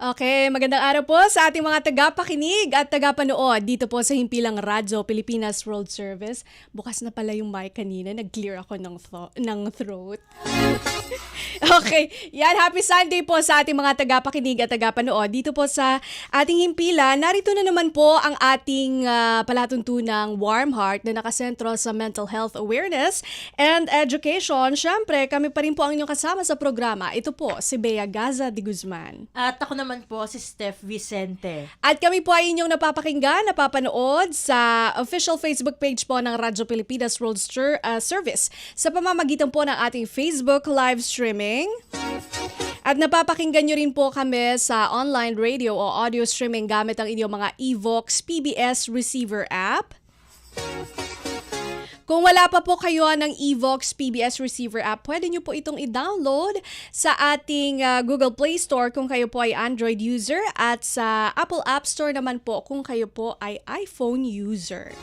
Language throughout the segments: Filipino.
Okay, magandang araw po sa ating mga tagapakinig at tagapanood dito po sa Himpilang Radyo Pilipinas World Service. Bukas na pala yung mic kanina, nag-clear ako ng throat. Okay, yan, happy Sunday po sa ating mga tagapakinig at tagapanood dito po sa ating himpilan. Narito na naman po ang ating palatuntunang Warm Heart na nakasentro sa mental health awareness and education. Siyempre, kami pa rin po ang inyong kasama sa programa. Ito po, si Bea Gaza de Guzman. At ako naman po si Steph Vicente. At kami po ay inyong napapakinggan, napapanood sa official Facebook page po ng Radyo Pilipinas World Service sa pamamagitan po ng ating Facebook live streaming. At napapakinggan nyo rin po kami sa online radio o audio streaming gamit ang inyong mga Evox PBS receiver app. Kung wala pa po kayo ng Evox PBS receiver app, pwede nyo po itong i-download sa ating Google Play Store kung kayo po ay Android user at sa Apple App Store naman po kung kayo po ay iPhone user.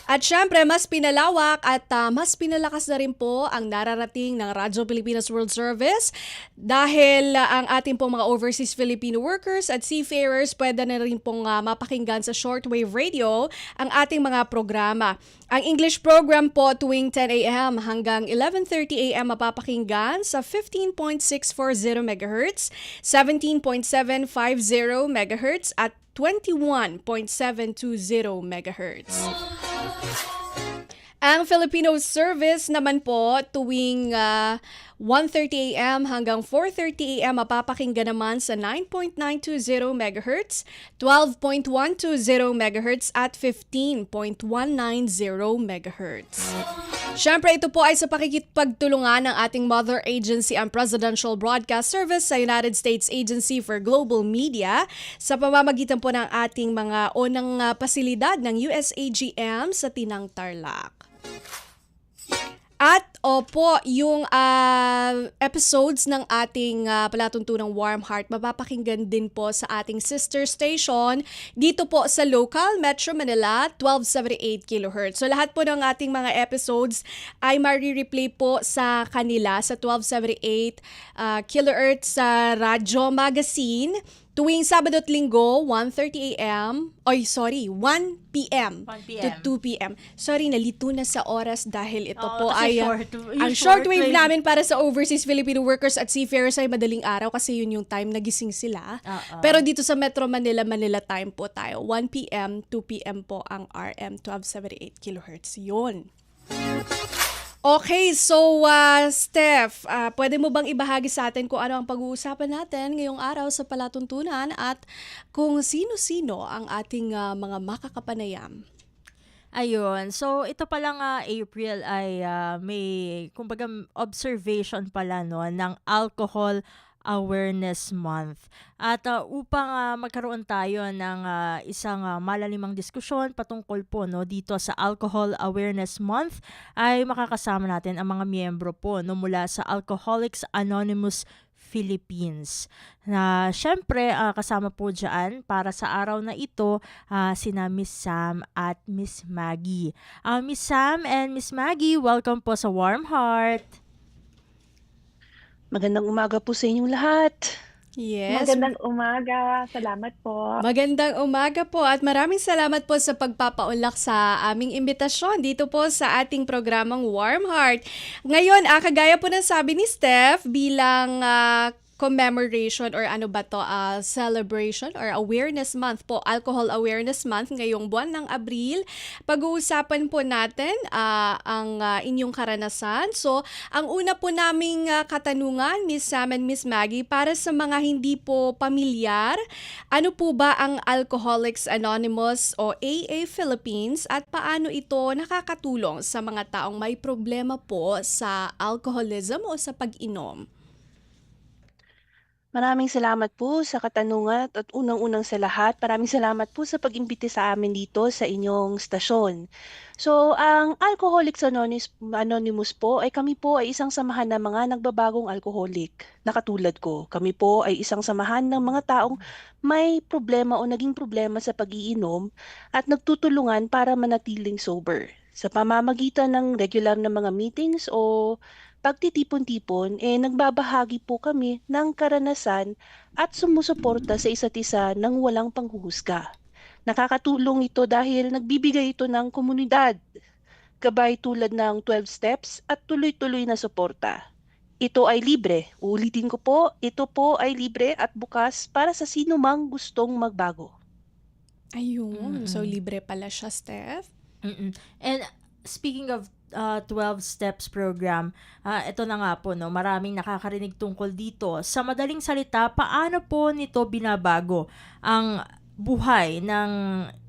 At syempre, mas pinalawak at mas pinalakas na rin po ang nararating ng Radyo Pilipinas World Service dahil ang ating pong mga overseas Filipino workers at seafarers pwede na rin pong mapakinggan sa shortwave radio ang ating mga programa. Ang English program po tuwing 10 a.m. hanggang 11:30 a.m. mapapakinggan sa 15.640 MHz, 17.750 MHz at 21.720 MHz. Ang Filipino service naman po tuwing 1:30 a.m. hanggang 4:30 a.m. mapapakinggan naman sa 9.920 MHz, 12.120 MHz at 15.190 MHz. Siyempre, ito po ay sa pakikipagtulungan ng ating mother agency, ang Presidential Broadcast Service sa United States Agency for Global Media sa pamamagitan po ng ating mga unang pasilidad ng USAGM sa Tinang Tarlac. At opo, yung episodes ng ating palatuntunang Warm Heart mapapakinggan din po sa ating sister station dito po sa local Metro Manila 1278 kHz. So lahat po ng ating mga episodes ay mari-replay po sa kanila sa 1278 kHz sa Radyo Magazine tuwing Sabado at Linggo, 1:30 a.m. 1 p.m. 1 p.m. to 2 p.m. Sorry, nalito na sa oras dahil ito po kasi ay ang shortwave shortwave namin para sa overseas Filipino workers at seafarers ay madaling araw kasi yun yung time nagising sila. Pero dito sa Metro Manila, Manila time po tayo. 1 p.m., 2 p.m. po ang RM 1278 kHz. Yun. Okay, so Steph, pwede mo bang ibahagi sa atin kung ano ang pag-uusapan natin ngayong araw sa palatuntunan at kung sino-sino ang ating mga makakapanayam? Ayun. So, ito pala nga April ay may, kumbaga, observation pala no, ng Alcohol Awareness Month. At upang magkaroon tayo ng isang malalimang diskusyon patungkol po no, dito sa Alcohol Awareness Month, ay makakasama natin ang mga miyembro po no, mula sa Alcoholics Anonymous Philippines. Na syempre kasama po dyan para sa araw na ito sina Miss Sam at Miss Maggie. Miss Sam and Miss Maggie, welcome po sa Warm Heart. Magandang umaga po sa inyong lahat. Yes. Magandang umaga. Salamat po. Magandang umaga po at maraming salamat po sa pagpapaunlak sa aming imbitasyon dito po sa ating programang Warm Heart. Ngayon, kagaya po ng sabi ni Steph, bilang commemoration or ano ba to, celebration or awareness month po, Alcohol Awareness Month ngayong buwan ng Abril. Pag-uusapan po natin ang inyong karanasan. So, ang una po naming katanungan, Miss Sam and Miss Maggie, para sa mga hindi po pamilyar, ano po ba ang Alcoholics Anonymous o AA Philippines at paano ito nakakatulong sa mga taong may problema po sa alcoholism o sa pag-inom? Maraming salamat po sa katanungan at unang-unang sa lahat, maraming salamat po sa pag-imbita sa amin dito sa inyong stasyon. So, ang Alcoholics Anonymous po ay kami po ay isang samahan ng mga nagbabagong alcoholic na katulad ko. Kami po ay isang samahan ng mga taong may problema o naging problema sa pag-iinom at nagtutulungan para manatiling sober sa pamamagitan ng regular na mga meetings o pagtitipon-tipon, nagbabahagi po kami ng karanasan at sumusuporta sa isa't isa ng walang panghuhusga. Nakakatulong ito dahil nagbibigay ito ng komunidad, gabay tulad ng 12 steps at tuloy-tuloy na suporta. Ito ay libre. Uulitin ko po, ito po ay libre at bukas para sa sino mang gustong magbago. Ayun. So, Mm. libre pala siya, Steph. Mm. And speaking of 12 steps program, ito na nga po, no, maraming nakakarinig tungkol dito. Sa madaling salita, paano po nito binabago ang buhay ng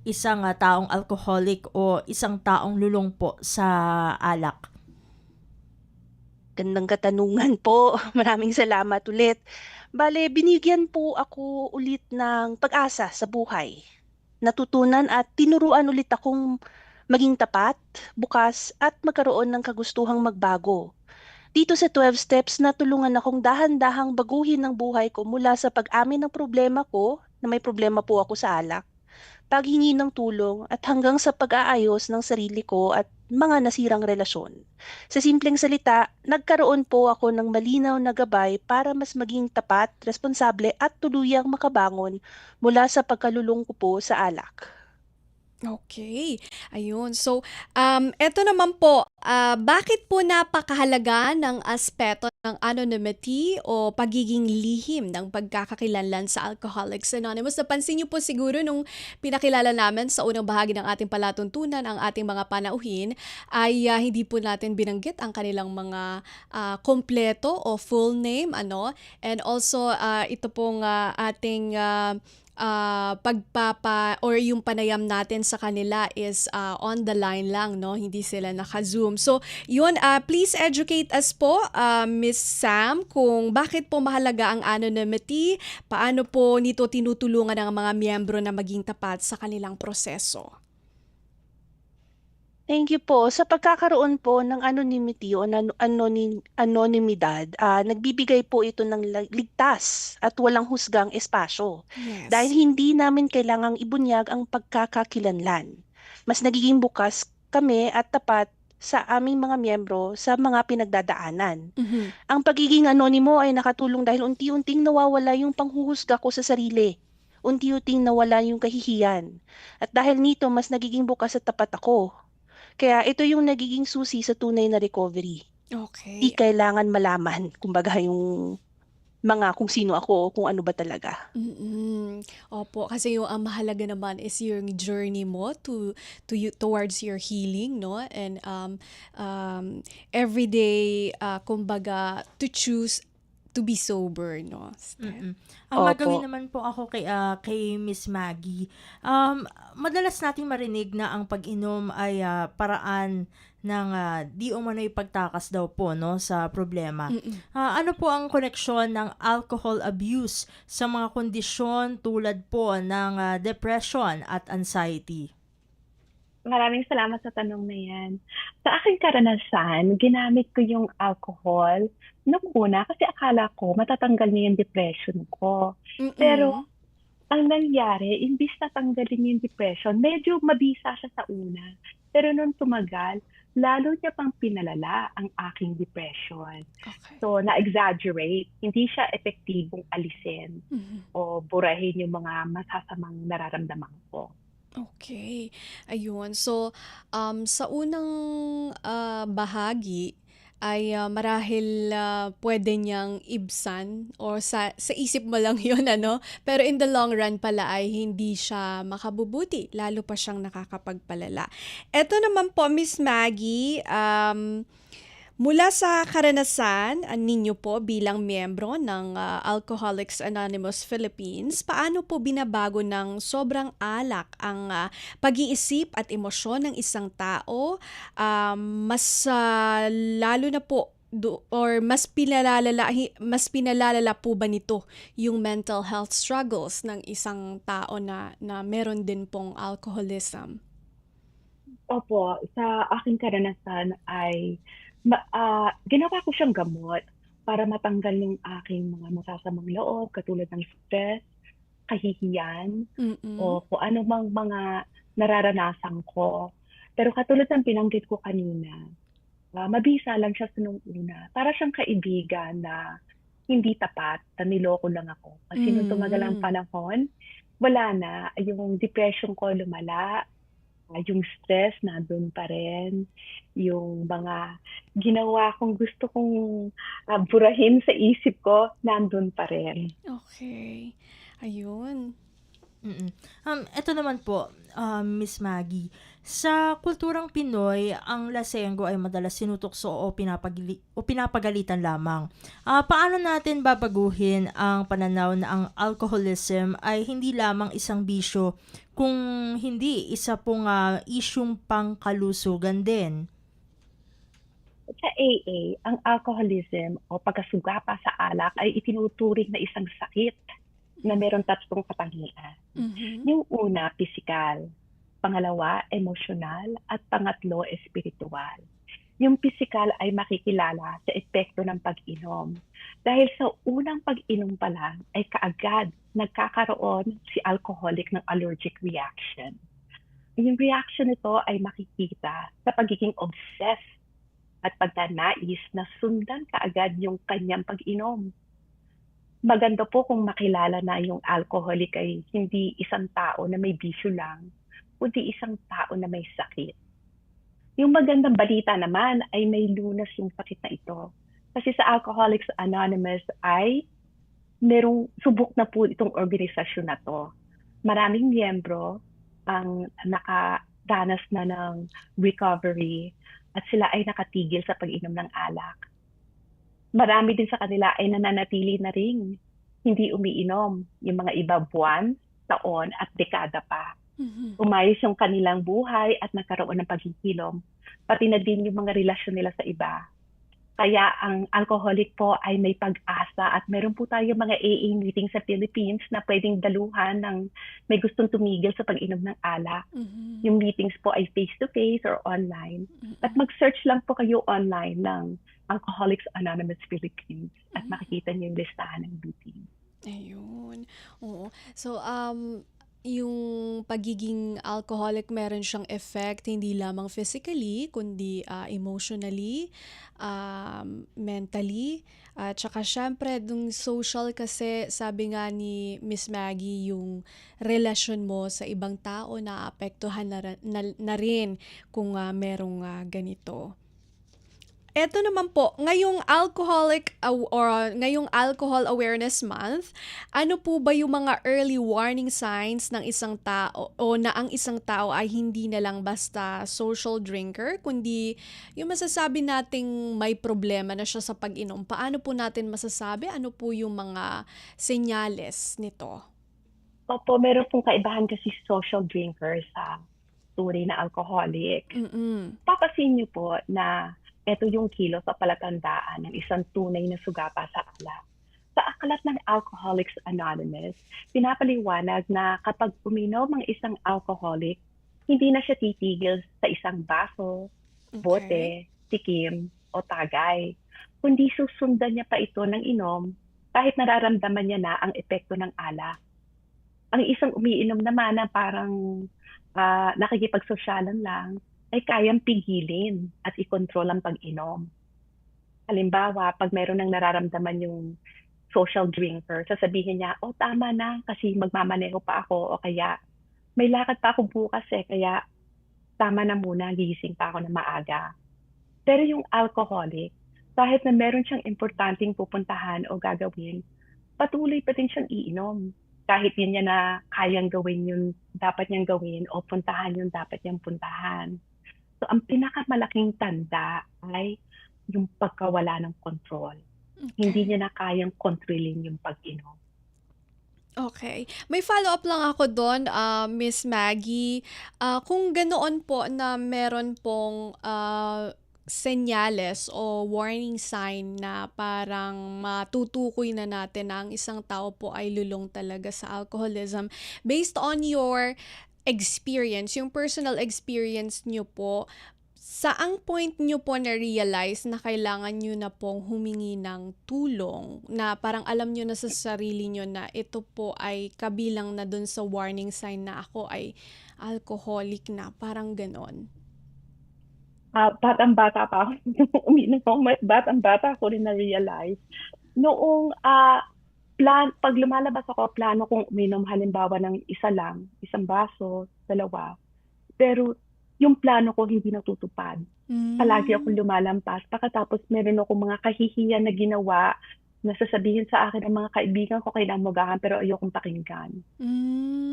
isang taong alcoholic o isang taong lulong po sa alak? Gandang katanungan po. Maraming salamat ulit. Bale, binigyan po ako ulit ng pag-asa sa buhay. Natutunan at tinuruan ulit akong maging tapat, bukas at magkaroon ng kagustuhang magbago. Dito sa 12 steps, natulungan akong dahan-dahang baguhin ang buhay ko mula sa pag-amin ng problema ko, na may problema po ako sa alak, paghingi ng tulong at hanggang sa pag-aayos ng sarili ko at mga nasirang relasyon. Sa simpleng salita, nagkaroon po ako ng malinaw na gabay para mas maging tapat, responsable at tuluyang makabangon mula sa pagkalulong ko po sa alak. Okay. Ayun. So, eto naman po, bakit po napakahalaga ng aspeto ng anonymity o pagiging lihim ng pagkakakilanlan sa Alcoholics Anonymous? Napansin niyo po siguro nung pinakilala namin sa unang bahagi ng ating palatuntunan, ang ating mga panauhin, ay hindi po natin binanggit ang kanilang mga kompleto o full name, ano? And also, ito pong ating pagpapa or yung panayam natin sa kanila is on the line lang, no? Hindi sila naka-Zoom. So, yun, please educate us po, Miss Sam, kung bakit po mahalaga ang anonymity, paano po nito tinutulungan ang mga miyembro na maging tapat sa kanilang proseso. Thank you po. Sa pagkakaroon po ng anonymity o anonymidad, nagbibigay po ito ng ligtas at walang husgang espasyo. Dahil Yes. hindi namin kailangang ibunyag ang pagkakakilanlan. Mas nagiging bukas kami at tapat sa aming mga miyembro sa mga pinagdadaanan. Mhm. Ang pagiging anonimo ay nakatulong dahil unti-unting nawawala yung panghuhusga ko sa sarili. Unti-unting nawala yung kahihiyan. At dahil nito, mas nagiging bukas at tapat ako. Kaya ito yung nagiging susi sa tunay na recovery. Di Okay. kailangan malaman, kumbaga yung mga kung sino ako, kung ano ba talaga. Opo, kasi yung ang mahalaga naman is yung journey mo towards your healing, no? And every day, kumbaga, to choose to be sober, no? Steph? Mm. Ang Opo. gagawin naman po ako kay Miss Maggie, madalas nating marinig na ang pag-inom ay paraan ng di umano'y pagtakas daw po, no, sa problema. Mm-mm. Ano po ang koneksyon ng alcohol abuse sa mga kondisyon tulad po ng depression at anxiety? Maraming salamat sa tanong na yan. Sa aking karanasan, ginamit ko yung alcohol nung una kasi akala ko matatanggal niya yung depression ko. Pero Mm-mm. ang nangyari, imbis na tanggalin yung depression, medyo mabisa siya sa una. Pero nung tumagal, lalo niya pang pinalala ang aking depression. Okay. So, na-exaggerate. Hindi siya epektibong alisin Mhm. o burahin yung mga masasamang nararamdaman ko. Okay. Ayun. So, sa unang bahagi ay marahil pwede niyang ibsan or sa isip mo lang yun, ano? Pero in the long run pala ay hindi siya makabubuti. Lalo pa siyang nakakapagpalala. Eto naman po, Miss Maggie, mula sa karanasan ninyo po bilang miyembro ng Alcoholics Anonymous Philippines, paano po binabago ng sobrang alak ang pag-iisip at emosyon ng isang tao? Mas lalo na po or mas pinalalala po ba nito yung mental health struggles ng isang tao na meron din pong alcoholism? Opo, sa aking karanasan ay ginawa ko siyang gamot para matanggal yung aking mga masasamang loob katulad ng stress, kahihiyan, Mm-mm. o kung ano mang mga nararanasan ko. Pero katulad ng binanggit ko kanina, mabisa lang siya sa nung una. Para siyang kaibigan na hindi tapat, na niloko lang ako. Kasi nung tumagal ang Mm. panahon, wala na, yung depression ko lumala, yung stress nandun pa rin, yung mga ginawa kong gusto kong burahin sa isip ko, nandun pa rin. Okay. Ayun. Mm. Eto naman po, Miss Maggie, sa kulturang Pinoy, ang lasenggo ay madalas sinutokso o pinapagalitan lamang. Paano natin babaguhin ang pananaw na ang alcoholism ay hindi lamang isang bisyo, kung hindi isa pong isyung pangkalusugan din? Sa AA, ang alcoholism o pagkasugapa sa alak ay itinuturing na isang sakit na meron tatlong katangian. Mhm. Yung una, pisikal. Pangalawa, emosyonal. At pangatlo, espiritual. Yung pisikal ay makikilala sa epekto ng pag-inom. Dahil sa unang pag-inom pa lang ay kaagad nagkakaroon si alcoholic ng allergic reaction. Yung reaction nito ay makikita sa pagiging obsessed at pagdanais na sundan kaagad yung kanyang pag-inom. Maganda po kung makilala na yung alcoholic ay hindi isang tao na may bisyo lang, kundi isang tao na may sakit. Yung magandang balita naman ay may lunas yung sakit na ito. Kasi sa Alcoholics Anonymous ay merong subok na po itong organisasyon na to. Maraming miyembro ang nakadanas na ng recovery at sila ay nakatigil sa pag-inom ng alak. Marami din sa kanila ay nananatili na ring hindi umiinom. Yung mga iba buwan, taon at dekada pa. Mhm. Umayos yung kanilang buhay at nagkaroon ng paghihilom. Pati na din yung mga relasyon nila sa iba. Kaya ang alcoholic po ay may pag-asa at meron po tayo mga AA meeting sa Philippines na pwedeng daluhan ng may gustong tumigil sa pag-inom ng alak. Mhm. Yung meetings po ay face-to-face or online. Mhm. At mag-search lang po kayo online ng Alcoholics Anonymous Philippines at makikita niyo yung listahan ng meeting. Ayun. Oo. So, yung pagiging alcoholic meron siyang effect hindi lamang physically, kundi emotionally, mentally, at saka syempre yung social kasi sabi nga ni Miss Maggie yung relasyon mo sa ibang tao naapektuhan na rin kung merong ganito. Eto naman po, ngayong Alcohol Awareness Month, ano po ba yung mga early warning signs ng isang tao o na ang isang tao ay hindi na lang basta social drinker, kundi yung masasabi nating may problema na siya sa pag-inom? Paano po natin masasabi? Ano po yung mga senyales nito? Opo, meron pong kaibahan kasi social drinker sa tunay na alcoholic. Mm. Papasin niyo po na ito yung kilos o palatandaan ng isang tunay na sugapa sa alak. Sa aklat ng Alcoholics Anonymous, pinapaliwanag na kapag uminom ang isang alcoholic, hindi na siya titigil sa isang baso, Okay. bote, tikim, o tagay. Kundi susundan niya pa ito ng inom kahit nararamdaman niya na ang epekto ng alak. Ang isang umiinom naman na parang nakikipagsosyalan lang, ay kayang pigilin at ikontrol ang pag-inom. Halimbawa, pag meron ng nararamdaman yung social drinker, sasabihin niya, oh tama na kasi magmamaneho pa ako o kaya may lakad pa ako bukas kaya tama na muna, gising pa ako na maaga. Pero yung alcoholic, kahit na meron siyang importanteng pupuntahan o gagawin, patuloy pa din siyang iinom. Kahit yun niya na kayang gawin yung dapat niyang gawin o puntahan yung dapat niyang puntahan. So, ang pinakamalaking tanda ay yung pagkawala ng control. Hindi niya na kayang kontrolin yung pag-inom. Okay. May follow-up lang ako doon, Miss Maggie. Kung ganoon po na meron pong senyales o warning sign na parang matutukoy na natin na ang isang tao po ay lulong talaga sa alcoholism, based on your experience, yung personal experience nyo po, saang point nyo po na-realize na kailangan nyo na pong humingi ng tulong na parang alam nyo na sa sarili nyo na ito po ay kabilang na dun sa warning sign na ako ay alcoholic na, parang ganon? Batang-bata pa ako nung uminom ako, batang-bata ko rin na-realize. Noong, 'pag lumalabas ako plano kong uminom halimbawa ng isa lang, isang baso, dalawa, pero yung plano ko hindi natutupad. Palagi akong Hmm. lumalampas pagkatapos meron akong mga kahihiyan na ginawa na sasabihin sa akin ng mga kaibigan ko kinaumagahan pero ayokong pakinggan.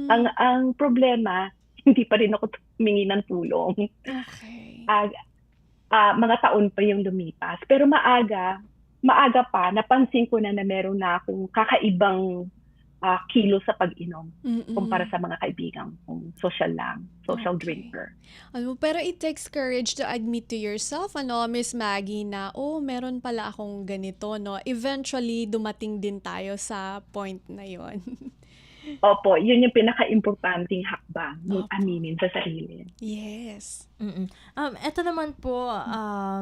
Ang Hmm. ang problema, hindi pa rin ako humingi ng tulong. Okay. Ah, mga taon pa yung lumipas. Pero maaga pa napansin ko na meron na akong kakaibang, kilos sa pag-inom kumpara Mm. sa mga kaibigan kong social Okay. drinker. Pero it takes courage to admit to yourself, Miss Maggie, na, oh, meron pala akong ganito, no? Eventually, dumating din tayo sa point na yon. Opo, yun yung pinakaimportanteng hakbang, yung Opo. aminin sa sarili. Yes. Mm. Eto naman po,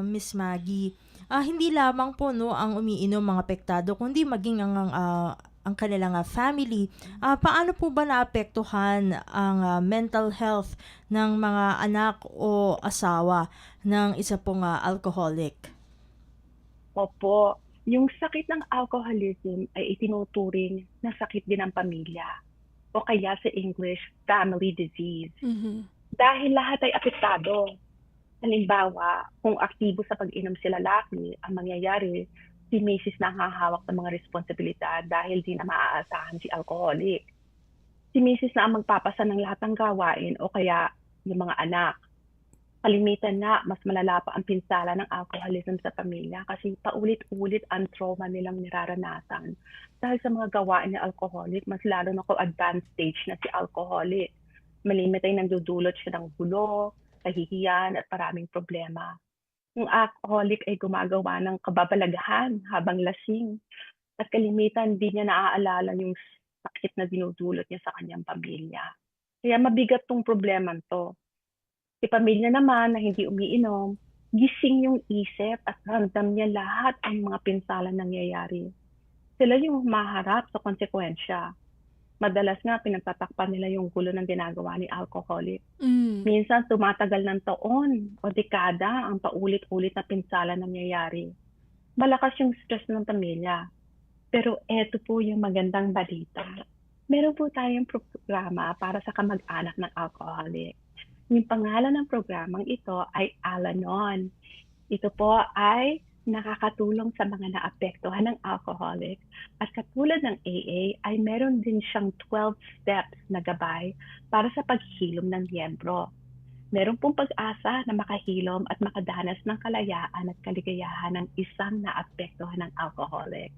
Miss Maggie, hindi lamang po 'no ang umiinom mga apektado kundi maging ang kanilang, family. Paano po ba naapektuhan ang, mental health ng mga anak o asawa ng isa pong, alcoholic? Opo, yung sakit ng alcoholism ay itinuturing na sakit din ng pamilya o kaya sa English, family disease. Mhm. Dahil lahat ay apektado. Halimbawa, kung aktibo sa pag-inom si lalaki, ang mangyayari, si misis na ang hahawak ng mga responsibilidad dahil di na maaasahan si alcoholic. Si misis na ang magpapasa ng lahat ng gawain o kaya yung mga anak. Kalimitan nga, mas malala pa ang pinsala ng alcoholism sa pamilya kasi paulit-ulit ang trauma nilang niraranasan. Dahil sa mga gawain ni alcoholic, mas lalo na kung advanced stage na si alcoholic. Malimit ay nagdudulot siya ng gulo, kahihiyan at maraming problema. Yung alcoholic ay gumagawa ng kababalaghan habang lasing at kalimitan di niya naaalala yung sakit na dinudulot niya sa kanyang pamilya. Kaya mabigat tong problema to. Si pamilya naman na hindi umiinom, gising yung isip at ramdam niya lahat ang mga pinsalang nangyayari. Sila yung humaharap sa konsekwensya. Madalas nga pinagtatakpan nila yung gulo ng ginagawa ni alcoholic. Mm. Minsan tumatagal ng taon o dekada ang paulit-ulit na pinsala nangyayari. Malakas yung stress ng pamilya. Pero eto po yung magandang balita. Meron po tayong programa para sa kamag-anak ng alcoholic. Yung pangalan ng programang ito ay Al-Anon. Ito po ay nakakatulong sa mga naapektuhan ng alcoholic at katulad ng AA ay meron din siyang 12 steps na gabay para sa paghilom ng miyembro. Meron pong pag-asa na makahilom at makadanas ng kalayaan at kaligayahan ng isang naapektuhan ng alcoholic.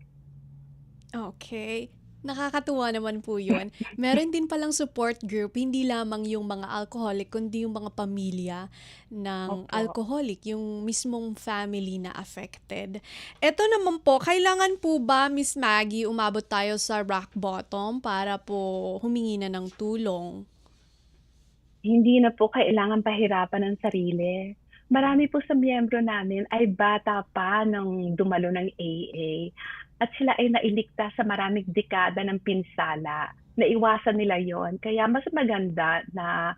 Okay. Nakakatuwa naman po yun. Meron din palang support group, hindi lamang yung mga alcoholic, kundi yung mga pamilya ng Opo. alcoholic, yung mismong family na affected. Eto naman po, kailangan po ba, Miss Maggie, umabot tayo sa rock bottom para po humingi na ng tulong? Hindi na po kailangan pahirapan ang sarili. Marami po sa miyembro namin ay bata pa nang dumalo ng AA at sila ay nailigtas sa maraming dekada ng pinsala. Naiwasan nila yon. Kaya mas maganda na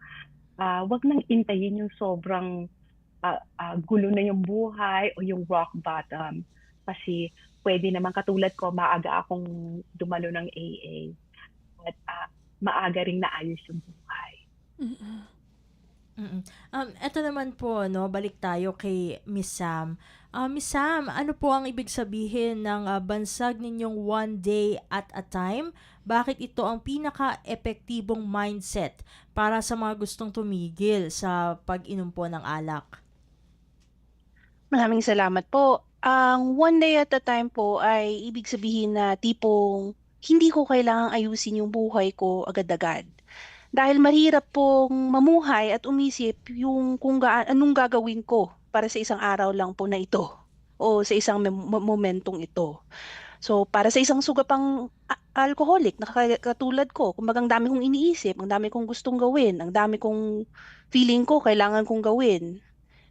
'wag nang intayin yung sobrang gulo na yung buhay o yung rock bottom. Kasi pwede naman katulad ko, maaga akong dumalo ng AA at maaga ring naayos yung buhay. Mm. Mm. Eto naman po 'no, balik tayo kay Miss Sam. Miss Sam, ano po ang ibig sabihin ng, bansag ninyong one day at a time? Bakit ito ang pinaka-epektibong mindset para sa mga gustong tumigil sa pag-inom po ng alak? Maraming salamat po. Ang one day at a time po ay ibig sabihin na tipong hindi ko kailangang ayusin yung buhay ko agad-agad. Dahil mahirap pong mamuhay at umisip yung kung anong gagawin ko para sa isang araw lang po na ito o sa isang momentong ito. So, para sa isang sugapang alcoholic na katulad ko, kumbaga ang dami kong iniisip, ang dami kong gustong gawin, ang dami kong feeling ko kailangan kong gawin,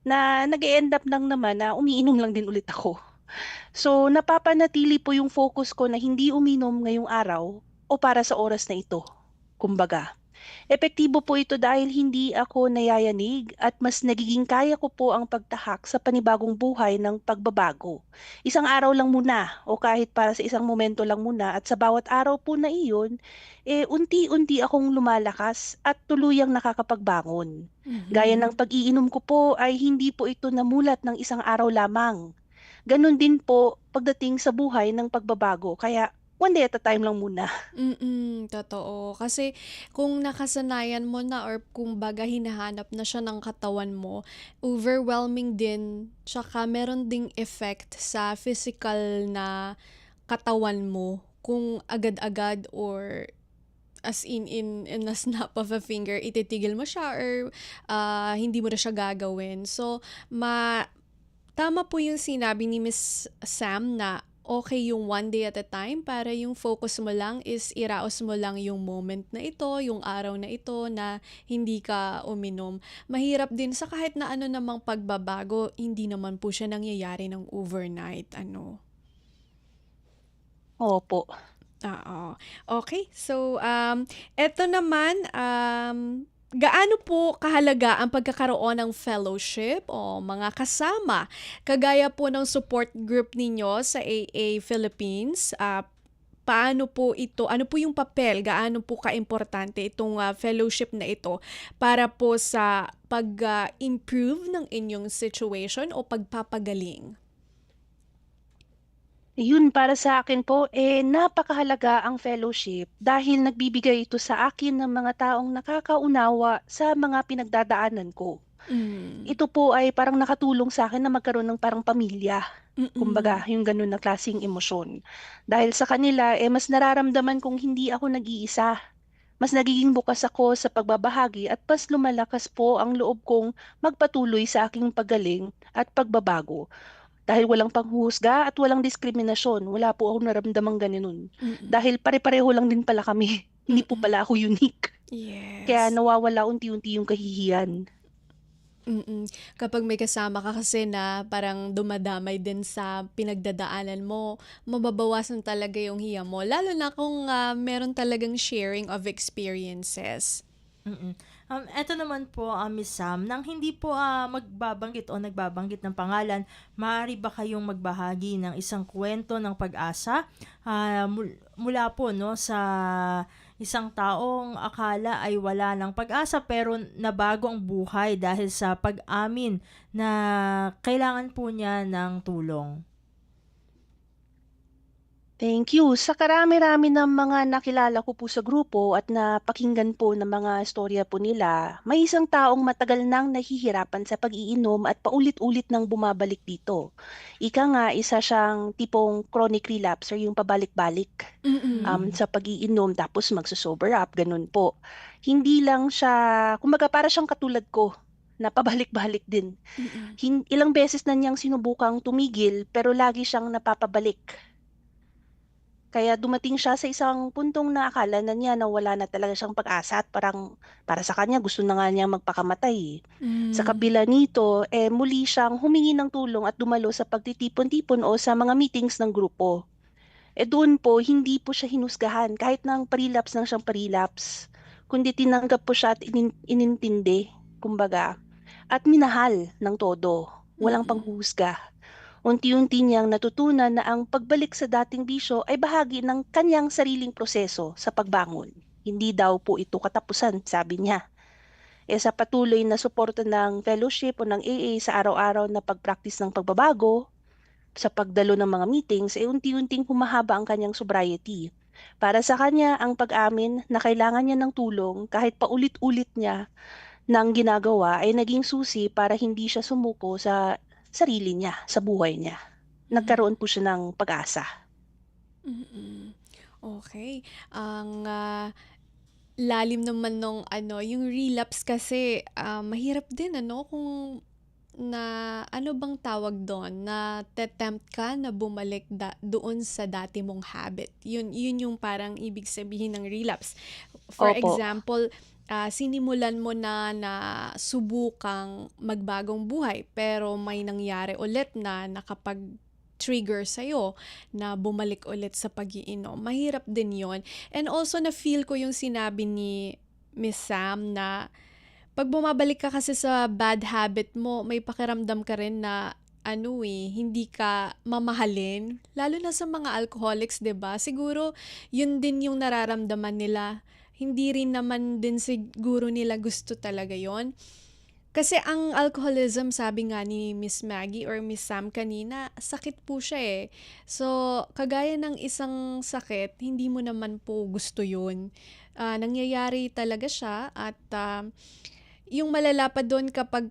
na nag-e-end up lang naman na umiinom lang din ulit ako. So, napapanatili po yung focus ko na hindi uminom ngayong araw o para sa oras na ito. Kumbaga. Epektibo po ito dahil hindi ako nayayanig at mas nagiging kaya ko po ang pagtahak sa panibagong buhay ng pagbabago. Isang araw lang muna o kahit para sa isang momento lang muna at sa bawat araw po na iyon, unti-unti akong lumalakas at tuluyang nakakapagbangon. Gaya ng Mhm. pag-iinom ko po ay hindi po ito namulat ng isang araw lamang. Ganon din po pagdating sa buhay ng pagbabago. Kaya one day at a time lang muna. Totoo. Kasi kung nakasanayan mo na or kumbaga hinahanap na siya ng katawan mo, overwhelming din, tsaka meron ding effect sa physical na katawan mo kung agad-agad or as in a snap of a finger, ititigil mo siya or hindi mo na siya gagawin. So, tama po yung sinabi ni Miss Sam na okay yung one day at a time para yung focus mo lang is iraos mo lang yung moment na ito, yung araw na ito na hindi ka uminom. Mahirap din sa kahit na ano namang pagbabago, hindi naman po siya nangyayari ng overnight. Ano? Opo. Oo. Okay. So, eto naman, gaano po kahalaga ang pagkakaroon ng fellowship o mga kasama, kagaya po ng support group ninyo sa AA Philippines? Paano po ito, ano po yung papel, gaano po kaimportante itong fellowship na ito para po sa pag-improve ng inyong situation o pagpapagaling? Yun para sa akin po, napakahalaga ang fellowship dahil nagbibigay ito sa akin ng mga taong nakakaunawa sa mga pinagdadaanan ko. Hmm. Ito po ay parang nakatulong sa akin na magkaroon ng parang pamilya. Kumbaga, Mm. yung gano'n na klaseng emosyon. Dahil sa kanila, mas nararamdaman kong hindi ako nag-iisa. Mas nagiging bukas ako sa pagbabahagi at mas lumalakas po ang loob kong magpatuloy sa aking paggaling at pagbabago. Dahil walang panghuhusga at walang diskriminasyon, wala po akong naramdamang gano'n. Mm. Dahil pare-pareho lang din pala kami, hindi po Mm. pala ako unique. Kaya Yes. nawawala unti-unti yung kahihiyan. Kapag may kasama ka kasi na parang dumadamay din sa pinagdadaanan mo, mababawasan talaga yung hiya mo. Lalo na kung meron talagang sharing of experiences. Mm. Eto naman po, Miss Sam, nang hindi po magbabanggit o nagbabanggit ng pangalan, maaari ba kayong magbahagi ng isang kwento ng pag-asa mula po no sa isang taong akala ay wala ng pag-asa pero nabago ang buhay dahil sa pag-amin na kailangan po niya ng tulong? Thank you. Sa karami-rami ng mga nakilala ko po sa grupo at napakinggan po ng mga istorya po nila, may isang taong matagal nang nahihirapan sa pag-iinom at paulit-ulit nang bumabalik dito. Ika nga, isa siyang tipong chronic relapser, yung pabalik-balik Mm. Mm. sa pag-iinom tapos magso-sober up, ganun po. Hindi lang siya, kumbaga para siyang katulad ko, na pabalik-balik din. Mm. Ilang beses na niyang sinubukang tumigil pero lagi siyang napapabalik. Kaya dumating siya sa isang puntong na akala na niya na wala na talaga siyang pag-asa at parang para sa kanya gusto na nga niyang magpakamatay, eh. Sa Hmm. kabila nito, muli siyang humingi ng tulong at dumalo sa pagtitipon-tipon o sa mga meetings ng grupo. Doon po hindi po siya hinusgahan kahit ng pa-relapse lang siyang pa-relapse, kundi tinanggap po siya at inintindi, kumbaga, at minahal ng todo, walang Mm. panghuhusga. Unti-unti niyang natutunan na ang pagbalik sa dating bisyo ay bahagi ng kanyang sariling proseso sa pagbangon. Hindi daw po ito katapusan, sabi niya. Sa patuloy na suporta ng fellowship o ng AA sa araw-araw na pag-practice ng pagbabago, sa pagdalo ng mga meetings, unti-unting humahaba ang kanyang sobriety. Para sa kanya, ang pag-amin na kailangan niya ng tulong kahit paulit-ulit niya nang ginagawa ay naging susi para hindi siya sumuko sa sarili niya, sa buhay niya. Hmm. Nagkaroon po siya ng pag-asa. Mm. Okay. Ang lalim naman nung ano, yung relapse kasi mahirap din ano kung na ano bang tawag dun, nate-tempt ka na bumalik doon sa dati mong habit. Yun yung parang ibig sabihin ng relapse. For Opo. example, sinimulan mo na subukang magbagong buhay pero may nangyari ulit na nakapag-trigger sa'yo na bumalik ulit sa pag-iinom. Mahirap din yon. And also na-feel ko yung sinabi ni Miss Sam, na 'pag bumabalik ka kasi sa bad habit mo, may pakiramdam ka rin na ano, hindi ka mamahalin, lalo na sa mga alcoholics, 'di ba? Siguro 'yun din yung nararamdaman nila. Hindi rin naman din siguro nila gusto talaga 'yon. Kasi ang alcoholism, sabi nga ni Miss Maggie or Miss Sam kanina, sakit po siya eh. So, kagaya ng isang sakit, hindi mo naman po gusto yun. Nangyayari talaga siya at yung malala pa doon kapag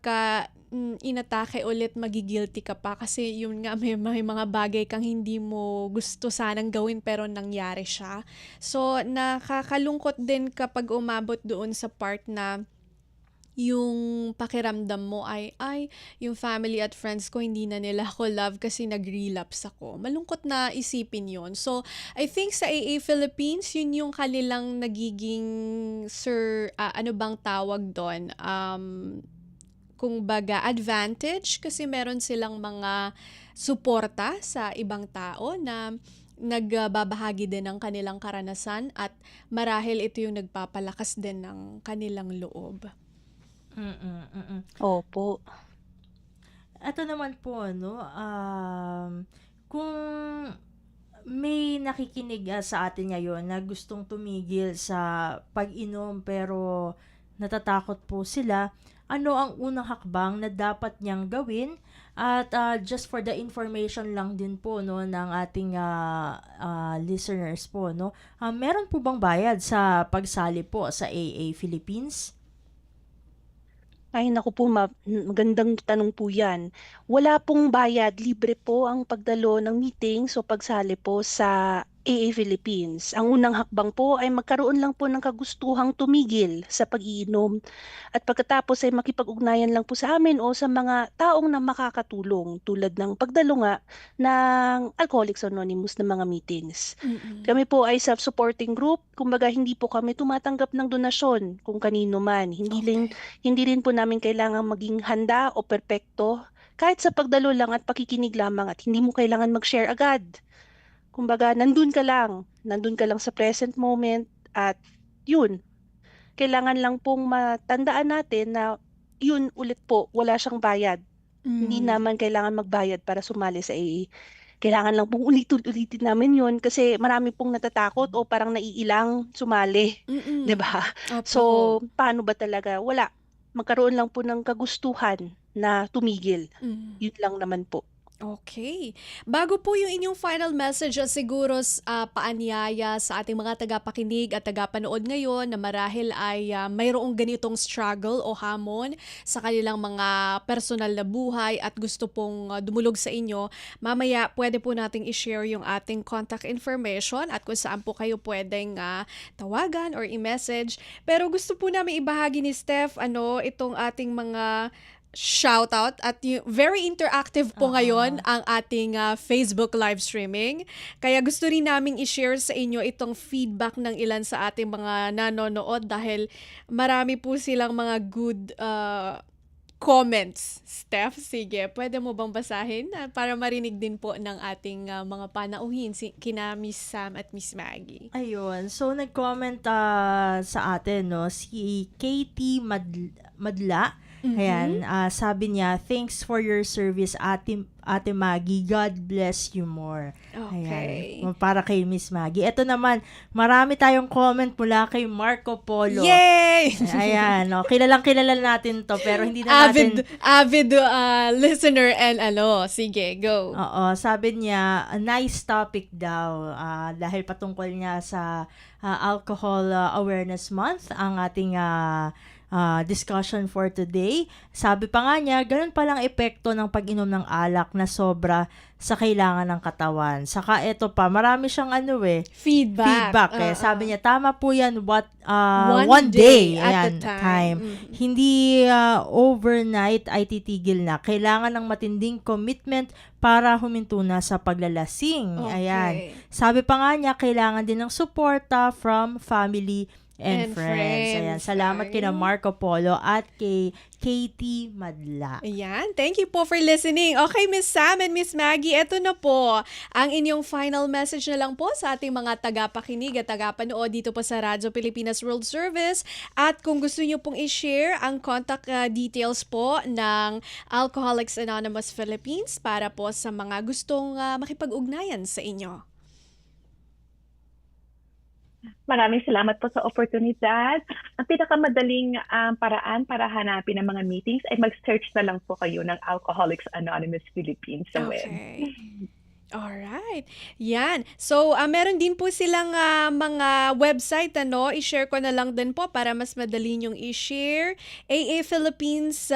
inatake ulit, magigilty ka pa kasi yun nga, may mga bagay kang hindi mo gusto sanang gawin pero nangyari siya. So, nakakalungkot din kapag umabot doon sa part na yung pakiramdam mo ay, yung family at friends ko hindi na nila ako love kasi nag-relapse ako. Malungkot na isipin yon. So, I think sa AA Philippines, yun yung kanilang nagiging, ano bang tawag doon? Kung baga, advantage kasi meron silang mga suporta sa ibang tao na nagbabahagi din ng kanilang karanasan at marahil ito yung nagpapalakas din ng kanilang loob. Opo. Eto naman po, no, kung may nakikinig sa atin ngayon na gustong tumigil sa pag-inom pero natatakot po sila, ano ang unang hakbang na dapat niyang gawin? At just for the information lang din po, no, ng ating listeners po, no, meron po bang bayad sa pagsali po sa AA Philippines? Ay naku po, magandang tanong po 'yan. Wala pong bayad, libre po ang pagdalo ng meetings o pagsali po sa AA Philippines. Ang unang hakbang po ay magkaroon lang po ng kagustuhang tumigil sa pag-iinom at pagkatapos ay makipag-ugnayan lang po sa amin o sa mga taong na makakatulong tulad ng pagdalo nga ng Alcoholics Anonymous na mga meetings. Mm. Kami po ay self-supporting group, kumbaga hindi po kami tumatanggap ng donasyon kung kanino man. Okay. Hindi rin po namin kailangang maging handa o perpekto. Kahit sa pagdalo lang at pakikinig lamang at hindi mo kailangan mag-share agad. Kumbaga, nandun ka lang sa present moment at yun, kailangan lang pong matandaan natin na yun ulit po, wala siyang bayad. Hindi Mm. naman kailangan magbayad para sumali sa AA. Kailangan lang pong ulitin namin yun kasi marami pong natatakot o parang naiilang sumali, 'di Mm. ba? So, Opo. paano ba talaga? Wala. Magkaroon lang po ng kagustuhan na tumigil. Mm. Yun lang naman po. Okay. Bago po yung inyong final message, siguro paanyaya sa ating mga tagapakinig at tagapanood ngayon na marahil ay mayroong ganitong struggle o hamon sa kanilang mga personal na buhay at gusto pong dumulog sa inyo, mamaya pwede po nating i-share yung ating contact information at kung saan po kayo pwedeng tawagan or i-message. Pero gusto po namin ibahagi ni Steph itong ating mga shoutout at very interactive po ngayon ang ating Facebook live streaming. Kaya gusto rin naming i-share sa inyo itong feedback ng ilan sa ating mga nanonood dahil marami po silang mga good comments. Steph, sige, pwede mo bang basahin para marinig din po ng ating mga panauhin kina Miss Sam at Miss Maggie? Ayun. So, nag-comment sa atin, no, si Katie Madla. Ayan, sabi niya, thanks for your service, Ate Maggie. God bless you more. Okay. Ayan, para kay Miss Maggie. Ito naman, marami tayong comment mula kay Marco Polo. Yay! Ayan, no, kilala natin to, pero hindi na natin... Avid listener and sige, go. Oo, sabi niya, a nice topic daw, dahil patungkol niya sa Alcohol Awareness Month, ang ating discussion for today. Sabi pa nga niya, ganun palang epekto ng pag-inom ng alak na sobra sa kailangan ng katawan. Saka ito pa, marami siyang feedback. Sabi niya, tama po yan, one day at ayan, a time. Hindi overnight ay titigil na. Kailangan ng matinding commitment para huminto na sa paglalasing. Okay. Ayan. Sabi pa nga niya, kailangan din ng suporta from family and Friends. Ayan, salamat kina Marco Polo at kay Katie Madla. Ayan, thank you po for listening. Okay, Miss Sam and Miss Maggie, eto na po ang inyong final message na lang po sa ating mga tagapakinig at tagapanood dito po sa Radyo Pilipinas World Service. At kung gusto niyo pong i-share ang contact details po ng Alcoholics Anonymous Philippines para po sa mga gustong makipag-ugnayan sa inyo. Maraming salamat po sa oportunidad. Ang pinakamadaling paraan para hanapin ang mga meetings ay mag-search na lang po kayo ng Alcoholics Anonymous Philippines sa web. Okay. Alright. Yan. So, meron din po silang mga website, I-share ko na lang din po para mas madali nyong i-share. AA Philippines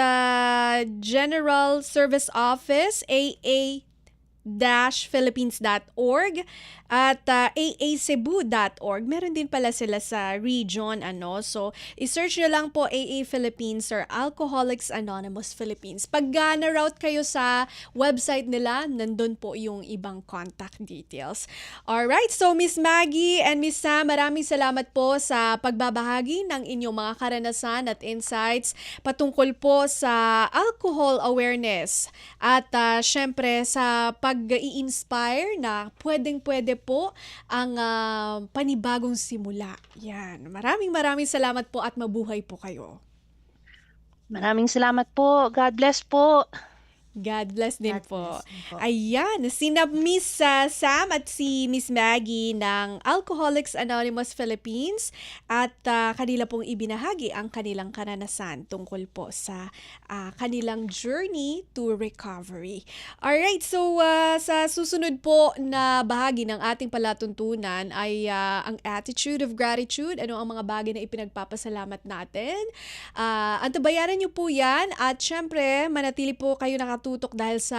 General Service Office, AA-philippines.org at aacebu.org. Meron din pala sila sa region, So, i-search nyo lang po AA Philippines or Alcoholics Anonymous Philippines. Pag na-route kayo sa website nila, nandun po yung ibang contact details. Alright, so Miss Maggie and Miss Sam, maraming salamat po sa pagbabahagi ng inyong mga karanasan at insights patungkol po sa alcohol awareness at syempre sa pag-i-inspire na pwedeng-pwede po ang panibagong simula. Yan. Maraming salamat po at mabuhay po kayo. Maraming salamat po. God bless po. God bless din God po. bless din po. Ayan, sina Miss Sam at si Miss Maggie ng Alcoholics Anonymous Philippines at kanila pong ibinahagi ang kanilang karanasan tungkol po sa kanilang journey to recovery. Alright, so sa susunod po na bahagi ng ating palatuntunan ay ang attitude of gratitude. Ano ang mga bagay na ipinagpapasalamat natin? Antabayanan niyo po yan at syempre manatili po kayo nakatutok dahil sa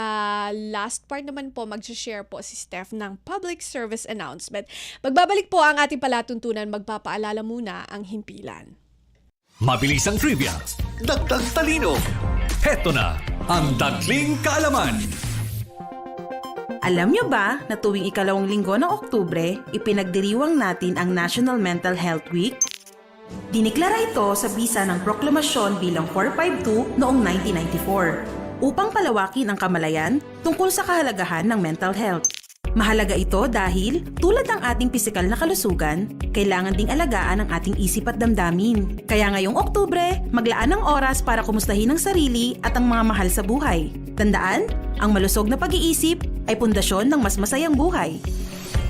last part naman po mag-share po si Steph ng public service announcement. Magbabalik po ang ating palatuntunan, magpapaalala muna ang himpilan. Mabilis ang trivia, dagdag talino. Heto na ang Dagling Kaalaman. Alam nyo ba na tuwing ikalawang linggo ng Oktubre, ipinagdiriwang natin ang National Mental Health Week? Diniklara ito sa bisa ng proklamasyon bilang 452 noong 1994 upang palawakin ang kamalayan tungkol sa kahalagahan ng mental health. Mahalaga ito dahil tulad ng ating pisikal na kalusugan, kailangan ding alagaan ang ating isip at damdamin. Kaya ngayong Oktubre, maglaan ng oras para kumustahin ang sarili at ang mga mahal sa buhay. Tandaan, ang malusog na pag-iisip ay pundasyon ng mas masayang buhay.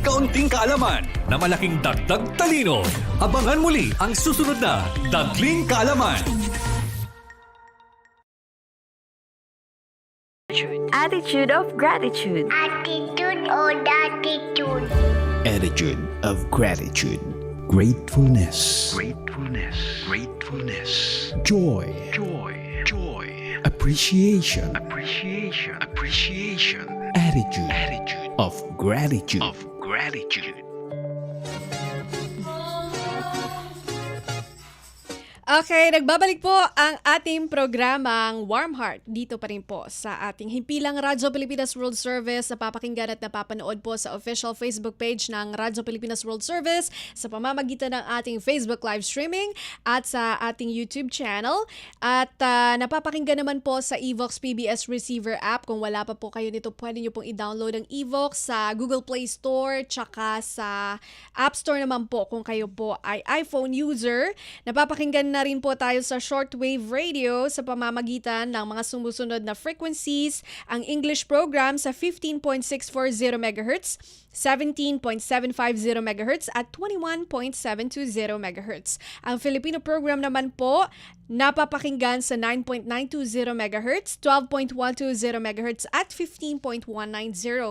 Kaunting kaalaman na malaking dagdag talino. Abangan muli ang susunod na Dagling Kaalaman. Attitude of gratitude. Attitude or attitude. Attitude of gratitude. Gratefulness. Gratefulness. Gratefulness. Joy. Joy. Joy. Appreciation. Appreciation. Appreciation. Attitude Attitude of gratitude. of gratitude. Okay, nagbabalik po ang ating programang Warm Heart dito pa rin po sa ating himpilang Radyo Pilipinas World Service. Napapakinggan at napapanood po sa official Facebook page ng Radyo Pilipinas World Service sa pamamagitan ng ating Facebook live streaming at sa ating YouTube channel. At napapakinggan naman po sa Evox PBS Receiver app. Kung wala pa po kayo nito, pwede nyo pong i-download ang Evox sa Google Play Store tsaka sa App Store naman po kung kayo po ay iPhone user. Napapakinggan na rin po tayo sa shortwave radio sa pamamagitan ng mga sumusunod na frequencies, ang English program sa 15.640 MHz, 17.750 MHz at 21.720 MHz. Ang Filipino program naman po napapakinggan sa 9.920 MHz, 12.120 MHz at 15.190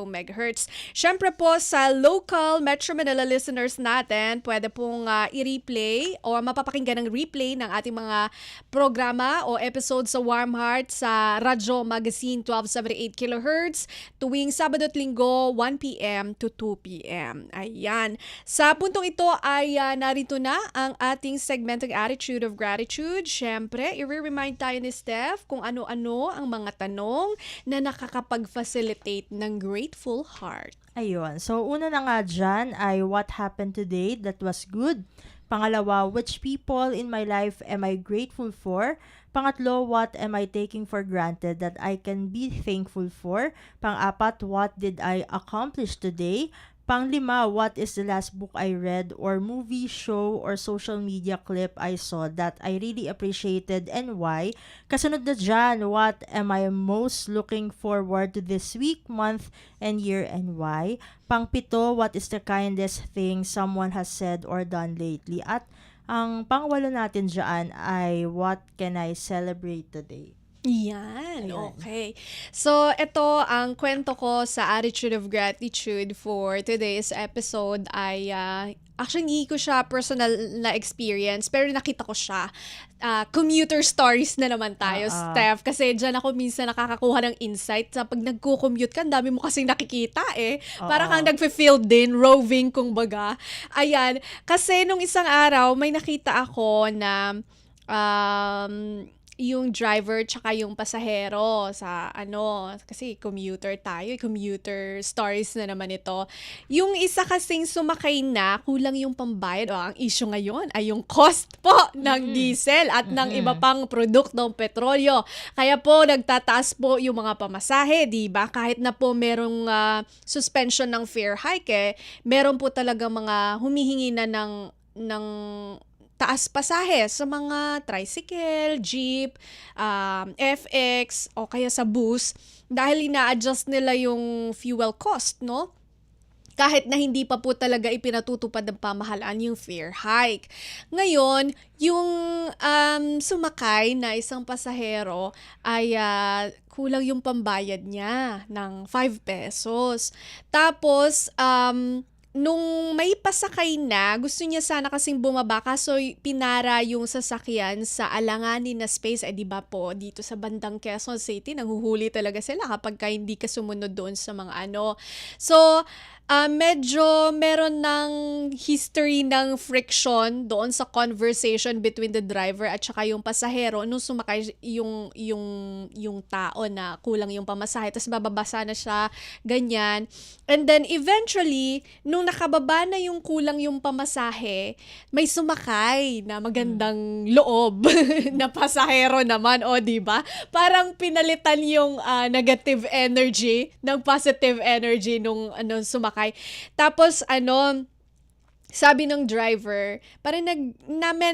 MHz. Syempre po sa local Metro Manila listeners natin, pwede pong i-replay o mapapakinggan ng replay ng ating mga programa o episode sa Warm Heart sa Radyo Magazine 1278 kHz tuwing Sabado at Linggo 1 p.m. to 2 p.m. Ayan. Sa puntong ito ay narito na ang ating segmentong Attitude of Gratitude. Siyempre, i-remind tayo ni Steph kung ano-ano ang mga tanong na nakakapag-facilitate ng grateful heart. Ayun. So, una na nga dyan ay what happened today that was good. Pangalawa, which people in my life am I grateful for? Pangatlo, what am I taking for granted that I can be thankful for? Pang-apat, what did I accomplish today? Panglima, what is the last book I read or movie, show, or social media clip I saw that I really appreciated and why? Kasunod na dyan, what am I most looking forward to this week, month, and year and why? Pangpito, what is the kindest thing someone has said or done lately? At ang pangwalo natin dyan ay what can I celebrate today? Yan, Ayan. okay. So, ito ang kwento ko sa Attitude of Gratitude for today's episode ay, actually, hindi ko siya personal na experience, pero nakita ko siya. Commuter stories na naman tayo, Steph. Kasi dyan ako minsan nakakakuha ng insight. Sa pag nagko-commute ka, ang dami mo kasing nakikita eh. Para kang nagfe-field din, roving, kumbaga. Ayan. Kasi nung isang araw, may nakita ako na yung driver tsaka yung pasahero sa kasi commuter tayo, commuter stories na naman ito. Yung isa kasing sumakay na, kulang yung pambayad. Ang issue ngayon ay yung cost po ng diesel at ng iba pang produktong petrolyo. Kaya po nagtataas po yung mga pamasahe, di ba? Kahit na po merong suspension ng fare hike, meron po talaga mga humihingi na ng taas pasahe sa mga tricycle, jeep, FX, o kaya sa bus dahil ina-adjust nila yung fuel cost, no? Kahit na hindi pa po talaga ipinatutupad ng pamahalaan yung fare hike. Ngayon, yung sumakay na isang pasahero ay kulang yung pambayad niya ng 5 pesos. Tapos, nung may pasakay na, gusto niya sana kasing bumaba kaso pinara yung sasakyan sa alanganin na space. Di ba po, dito sa bandang Quezon City, nanghuhuli talaga sila kapag hindi ka sumunod doon sa mga So, medyo meron ng history ng friction doon sa conversation between the driver at saka yung pasahero nung sumakay yung tao na kulang yung pamasahe. Tapos bababasa na siya, ganyan. And then eventually, nung nakababa na yung kulang yung pamasahe, may sumakay na magandang loob na pasahero naman, di ba? Parang pinalitan yung negative energy ng positive energy nung sumakay. Tapos sabi ng driver, parang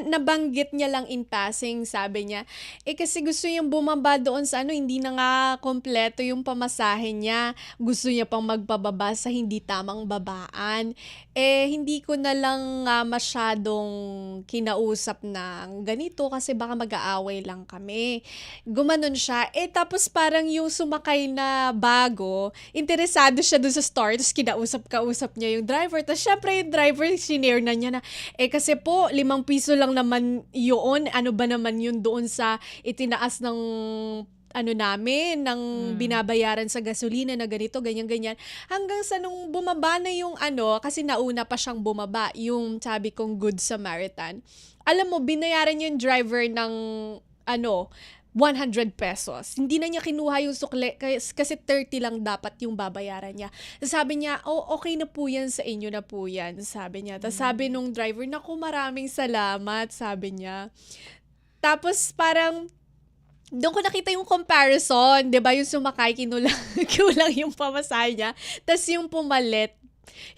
nabanggit niya lang in passing, sabi niya, kasi gusto niyang bumaba doon sa hindi na nga kompleto yung pamasahe niya. Gusto niya pang magpababa sa hindi tamang babaan. Hindi ko na lang masyadong kinausap ng ganito kasi baka mag-aaway lang kami. Gumanon siya. Tapos parang yung sumakay na bago, interesado siya doon sa store, tapos kinausap niya yung driver. Tapos syempre yung driver, sinare na niya na, kasi po, 5 piso lang naman yun. Ano ba naman yun doon sa itinaas ng namin, ng binabayaran sa gasolina na ganito, ganyan. Hanggang sa nung bumaba na yung kasi nauna pa siyang bumaba, yung sabi kong Good Samaritan. Alam mo, binayaran yung driver ng 100 pesos. Hindi na niya kinuha yung sukle kasi 30 lang dapat yung babayaran niya. Sabi niya, okay na po yan sa inyo na po yan, sabi niya. Tapos sabi nung driver, naku, maraming salamat, sabi niya. Tapos parang, doon ko nakita yung comparison, 'di ba? Yung sumakay, kulang yung pamasahe niya. Tapos yung pumalit,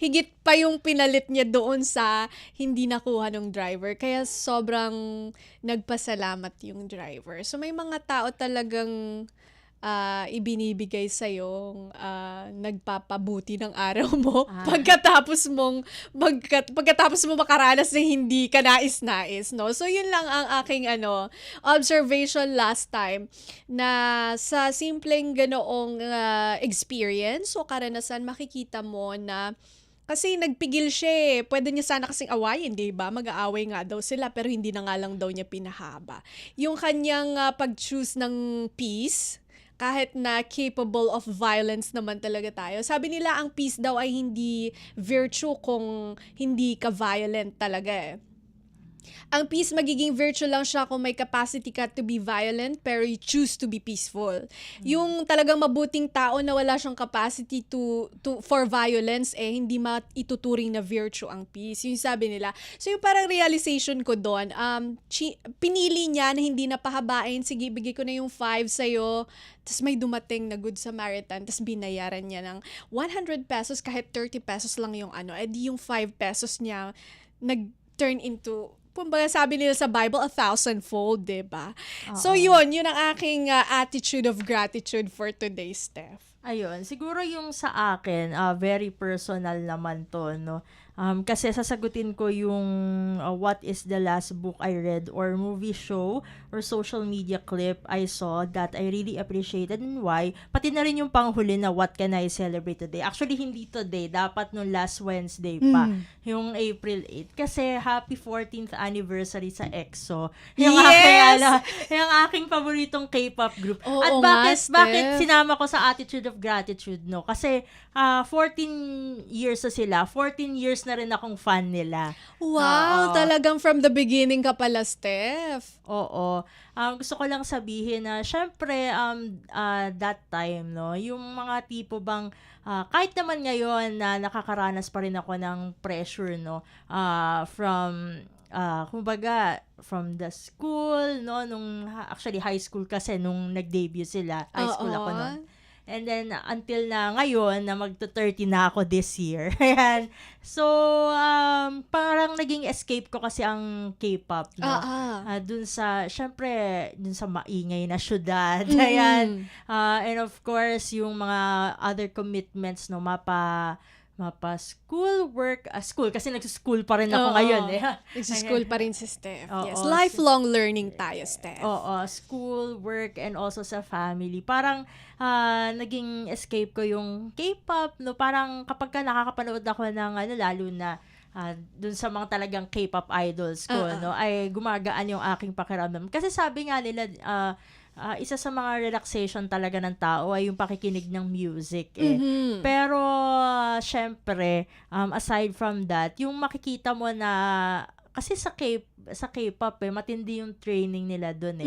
higit pa yung pinalit niya doon sa hindi nakuha ng driver. Kaya sobrang nagpasalamat yung driver. So may mga tao talagang ibinibigay sa'yo nagpapabuti ng araw mo pagkatapos mo makaranas ng hindi ka nais-nais, no? So yun lang ang aking observation last time na sa simpleng ganoong experience o karanasan, makikita mo na kasi nagpigil siya. Pwede niya sana kasing awayin, di ba? Mag-aaway nga daw sila pero hindi na nga lang daw niya pinahaba. Yung kanyang pag-choose ng peace, kahit na capable of violence naman talaga tayo. Sabi nila ang peace daw ay hindi virtue kung hindi ka violent talaga . Ang peace magiging virtue lang siya kung may capacity ka to be violent pero you choose to be peaceful. Yung talagang mabuting tao na wala siyang capacity for violence, hindi maituturing na virtue ang peace. Yung sabi nila. So yung parang realization ko doon, pinili niya na hindi na pahabain, sige, bigay ko na yung 5 sa'yo, tapos may dumating na Good Samaritan, tapos binayaran niya ng 100 pesos kahit 30 pesos lang yung di yung 5 pesos niya nag-turn into, kumbaga sabi nila sa Bible, 1,000-fold, diba? So yun ang aking attitude of gratitude for today, Steph. Ayun, siguro yung sa akin, very personal naman to, no? Kasi sasagutin ko yung what is the last book I read or movie show or social media clip I saw that I really appreciated and why. Pati na rin yung panghuli na what can I celebrate today. Actually, hindi today. Dapat nung last Wednesday pa. Yung April 8. Kasi happy 14th anniversary sa EXO. Yung yung aking paboritong K-pop group. At bakit sinama ko sa attitude of gratitude, no? Kasi 14 years na sila. 14 years na rin akong fan nila. Wow, talagang from the beginning ka pala, Steph. Oo. Gusto ko lang sabihin na syempre that time, no, yung mga tipo bang kahit naman ngayon na nakakaranas pa rin ako ng pressure, no, kumbaga from the school, no, actually high school kasi nung nag-debut sila, high school ako noon. And then, until na ngayon, na magto-30 na ako this year. Ayan. So, parang naging escape ko kasi ang K-pop, no? Syempre, dun sa maingay na syudad. Ayan. And of course, yung mga other commitments, no? Mapa school, work, school. Kasi nag-school pa rin ako ngayon. Nag-school pa rin si Steph. Yes, lifelong learning tayo, Steph. School, work, and also sa family. Parang naging escape ko yung K-pop, no? Parang kapag nakakapanood ako ng lalo na dun sa mga talagang K-pop idols ko, no? Ay gumagaan yung aking pakiramdam. Kasi sabi nga nila, isa sa mga relaxation talaga ng tao ay yung pakikinig ng music Pero syempre aside from that, yung makikita mo na kasi sa K-pop matindi yung training nila doon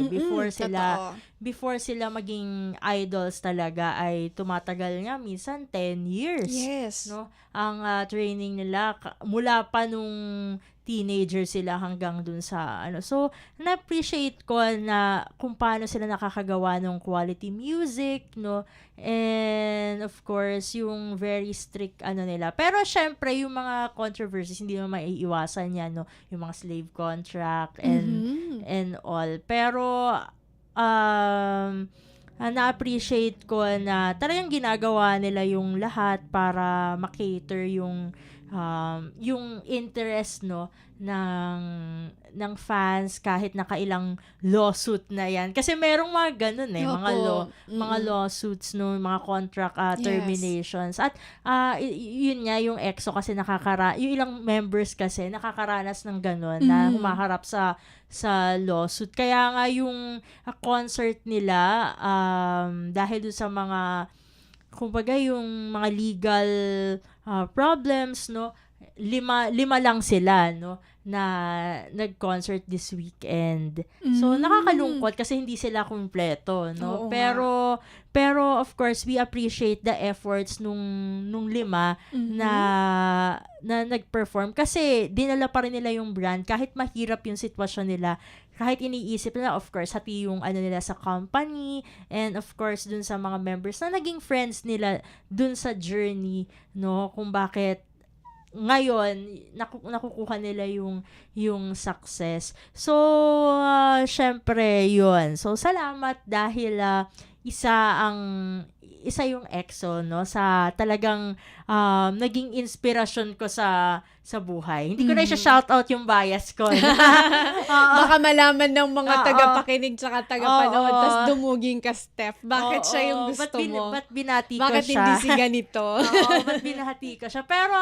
before sila maging idols talaga ay tumatagal nga minsan 10 years. Yes. No? Ang training nila mula pa nung teenager sila hanggang dun sa So, na-appreciate ko na kung paano sila nakakagawa ng quality music, no? And, of course, yung very strict nila. Pero, syempre, yung mga controversies, hindi naman maiiwasan yan, no? Yung mga slave contract and all. Pero, na-appreciate ko na talagang ginagawa nila yung lahat para makater yung interest, no, ng fans kahit nakailang lawsuit na yan. Kasi merong mga ganun mga lawsuits, no, mga contract terminations. At yun nga yung EXO kasi yung ilang members kasi nakakaranas ng ganun na humaharap sa lawsuit. Kaya nga yung concert nila dahil dun sa mga kumbaga yung mga legal problems, no, lima lang sila, no, na nag-concert this weekend. So nakakalungkot kasi hindi sila kumpleto, no. Pero of course we appreciate the efforts nung lima na nag-perform kasi dinala pa rin nila yung brand kahit mahirap yung sitwasyon nila. Kahit iniisip nila, of course, hati yung nila sa company and of course dun sa mga members na naging friends nila dun sa journey, no, kung bakit ngayon nakukuha nila yung success. So syempre yun. So salamat dahil isa yung EXO, no, sa talagang naging inspirasyon ko sa buhay. Hindi ko na i-shoutout yung bias ko. Baka malaman ng mga tagapakinig tsaka tagapanood, tas dumuging ka, Steph. Bakit siya yung gusto mo? Ba't binati ko Bakit siya? hindi si ganito? Ba't binati ko siya? Pero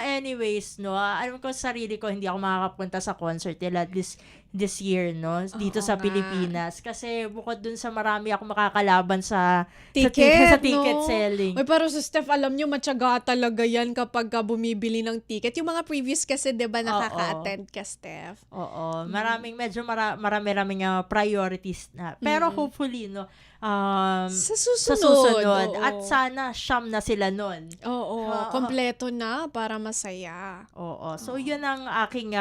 anyways, no, alam ko sa sarili ko, hindi ako makakapunta sa concert nila. At least, this year, no? Dito Oo sa nga. Pilipinas. Kasi bukod dun sa marami ako makakalaban sa Ticket, sa ticket no? selling. Uy, pero sa Steph, alam nyo, matyaga talaga yan kapag ka bumibili ng ticket. Yung mga previous kasi, di ba, nakaka-attend ka, Steph? Oo, medyo marami-raming priorities na. Pero hopefully, no, Sa sa susunod. susunod. Oo. At sana siyam na sila nun. Oo, kompleto na para masaya. Oo. So, yun ang aking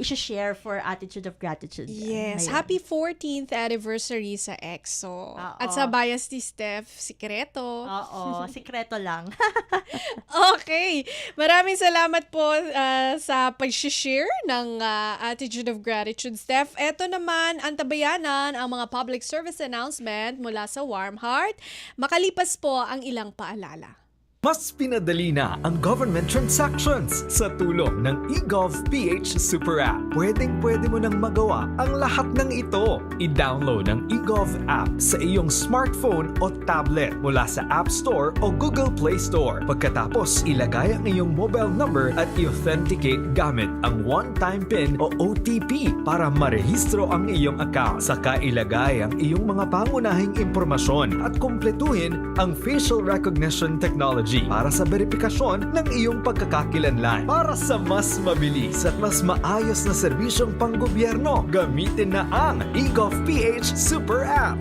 isi-share for Attitude of Gratitude. Yes. Ngayon. Happy 14th anniversary sa EXO. Oo. At sa bias ni Steph, sikreto. Oo, sikreto lang. Okay. Maraming salamat po sa pag-share ng Attitude of Gratitude, Steph. Eto naman, antabayanan ang mga public service announcement mula sa Warm Heart. Makalipas po ang ilang paalala. Mas pinadali na ang government transactions sa tulong ng eGovPH Super App. Pwedeng-pwede mo nang magawa ang lahat ng ito. I-download ang eGov app sa iyong smartphone o tablet mula sa App Store o Google Play Store. Pagkatapos, ilagay ang iyong mobile number at i-authenticate gamit ang one-time PIN o OTP para marehistro ang iyong account. Saka ilagay ang iyong mga pangunahing impormasyon at kumpletuhin ang facial recognition technology para sa verifikasyon ng iyong pagkakakilanlan. Para sa mas mabilis at mas maayos na serbisyong panggobyerno, gamitin na ang eGovPH Super App.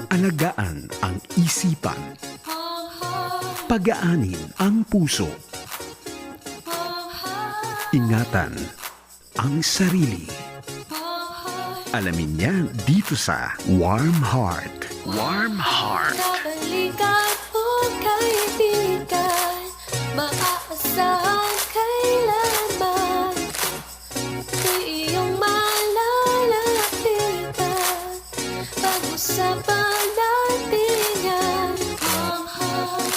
Alagaan ang isipan. Pagaanin ang puso. Ingatan ang sarili. Alamin niya dito sa Warm Heart. Warm Heart. Kabalikan o kaibigan, maaasahan kailanman. Di iyong malalapitan, pag-usapan natin yan. Warm Heart.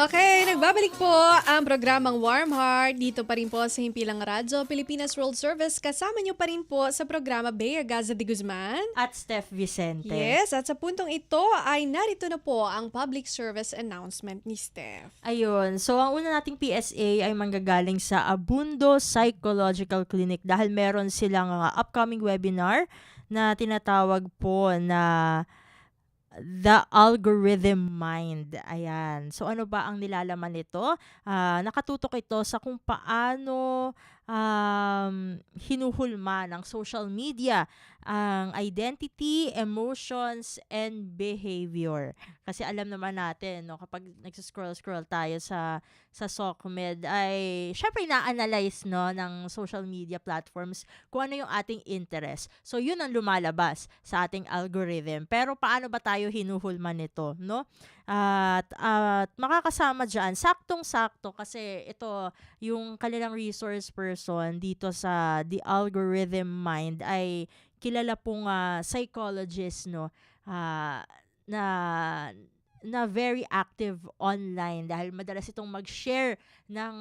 Okay, nagbabalik po ang programang Warm Heart dito pa rin po sa Himpilang Radyo, Pilipinas World Service. Kasama niyo pa rin po sa programa Bea Gaza de Guzman. At Steph Vicente. Yes, at sa puntong ito ay narito na po ang public service announcement ni Steph. Ayun. So, ang una nating PSA ay manggagaling sa Abundo Psychological Clinic dahil meron silang upcoming webinar na tinatawag po na The Algorithm Mind. Ayan. So, ano ba ang nilalaman nito? Nakatutok ito sa kung paano hinuhulma ng social media ang identity, emotions, and behavior. Kasi alam naman natin, no, kapag nagsiscroll-scroll tayo sa SOCMED, ay syempre na-analyze, no, ng social media platforms kung ano yung ating interest. So, yun ang lumalabas sa ating algorithm. Pero paano ba tayo hinuhulma nito, no? At makakasama dyan, saktong-sakto, kasi ito, yung kanilang resource person dito sa The Algorithm Mind ay kilala pong psychologist, no, na very active online dahil madalas itong mag-share ng,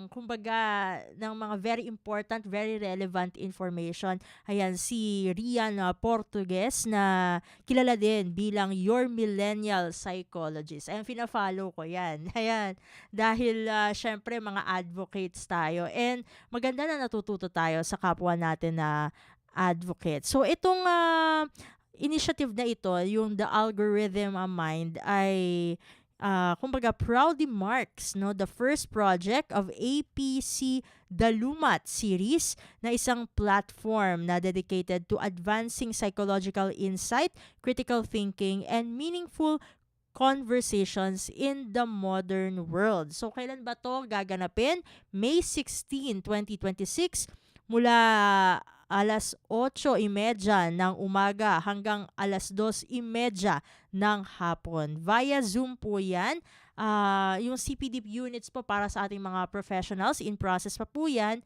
kumbaga, ng mga very important, very relevant information. Ayan, si Rian Portugues na kilala din bilang Your Millennial Psychologist. Ayan, fina-follow ko yan. Ayan, dahil syempre mga advocates tayo and maganda na natututo tayo sa kapwa natin na advocate. So, itong initiative na ito, yung The Algorithm Mind, ay kumbaga proudly marks, no, the first project of APC Dalumat series na isang platform na dedicated to advancing psychological insight, critical thinking, and meaningful conversations in the modern world. So, kailan ba to gaganapin? May 16, 2026 mula alas 8:30 ng umaga hanggang alas 2:30 ng hapon. Via Zoom po yan. Yung CPD units po para sa ating mga professionals, in process pa po yan.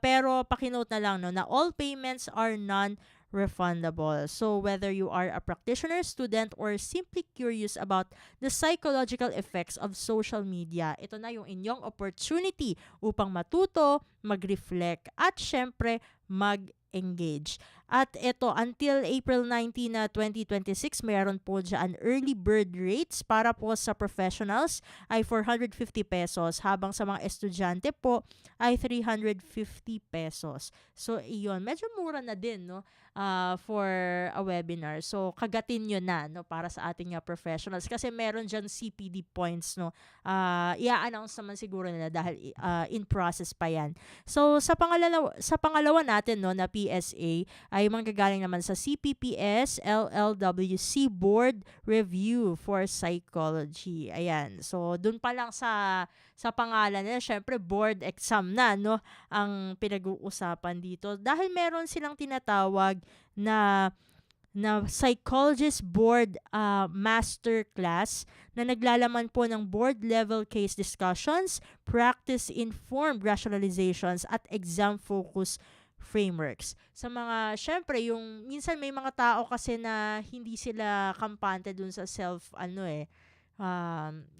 Pero pakinote na lang, no, na all payments are non-refundable. So whether you are a practitioner, student, or simply curious about the psychological effects of social media, ito na yung inyong opportunity upang matuto, mag-reflect, at syempre mag-engage. At ito, until April 19 na 2026, meron po dyan early bird rates para po sa professionals ay 450 pesos, habang sa mga estudyante po ay 350 pesos. So, iyon. Medyo mura na din, no? For a webinar. So, kagatin nyo na, no? Para sa ating professionals. Kasi meron dyan CPD points, no? I-announce naman siguro nila dahil in process pa yan. So, sa pangalawa natin, no, na PSA, ay manggagaling naman sa CPPS LLWC Board Review for Psychology. Ayan. So, dun pa lang sa pangalan nila, syempre board exam na, no, ang pinag-uusapan dito. Dahil meron silang tinatawag na Psychologist Board Masterclass na naglalaman po ng board level case discussions, practice-informed rationalizations, at exam-focused frameworks. Sa mga, syempre, yung, minsan may mga tao kasi na hindi sila kampante dun sa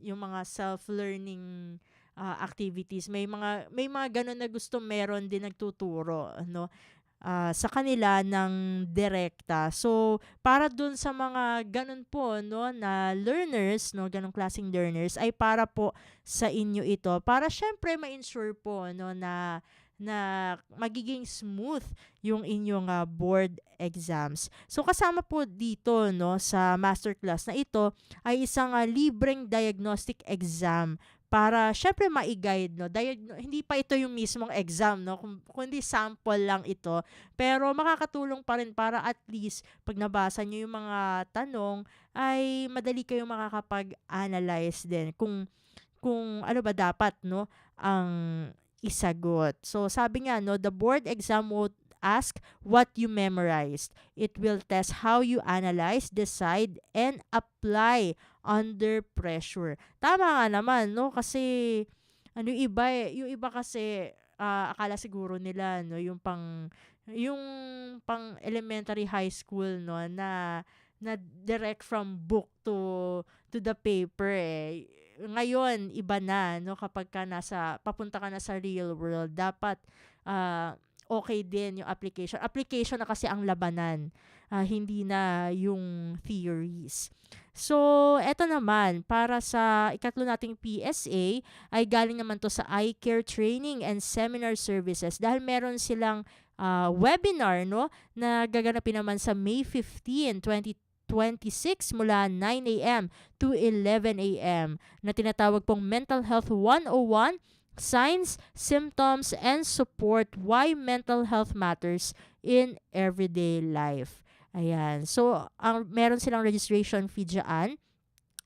yung mga self-learning activities. May mga ganun na gusto meron din nagtuturo, no? Sa kanila ng direkta. So, para dun sa mga ganun po, no, na learners, no, ganung klaseng learners, ay para po sa inyo ito. Para syempre ma-ensure po, no, na magiging smooth yung inyong board exams. So, kasama po dito, no, sa masterclass na ito ay isang libreng diagnostic exam para syempre ma-guide, no. Hindi pa ito yung mismong exam, no, kundi sample lang ito. Pero makakatulong pa rin para at least pag nabasa nyo yung mga tanong ay madali kayong makakapag-analyze din kung ano ba dapat, no, ang isagot. So, sabi nga, no, the board exam would ask what you memorized. It will test how you analyze, decide, and apply under pressure. Tama nga naman, no? Kasi, yung iba kasi, akala siguro nila, no, yung pang elementary high school, no, na direct from book to the paper, eh. Ngayon, iba na, no, kapag papunta ka na sa real world, dapat, okay din yung application. Application na kasi ang labanan, hindi na yung theories. So, eto naman, para sa ikatlo nating PSA, ay galing naman to sa eye care training and seminar services dahil meron silang webinar, no, na gaganapin naman sa May 15, 2026 mula 9 a.m. to 11 a.m. na tinatawag pong Mental Health 101, Signs, Symptoms, and Support Why Mental Health Matters in Everyday Life. Ayan. So, meron silang registration fee dyan.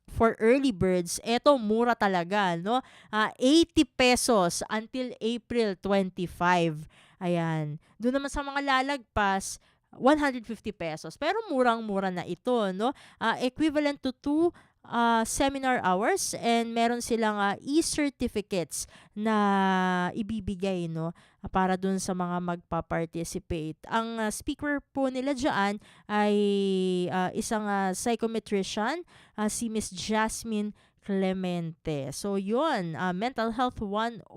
For early birds, eto mura talaga, no? 80 pesos until April 25. Ayan. Doon naman sa mga lalagpas, 150 pesos. Pero murang-mura na ito, no? Equivalent to 2 seminar hours, and meron silang e-certificates na ibibigay, no, para dun sa mga magpa-participate. Ang speaker po nila dyan ay isang psychometrician, si Miss Jasmine Clemente. So, yun, Mental Health 101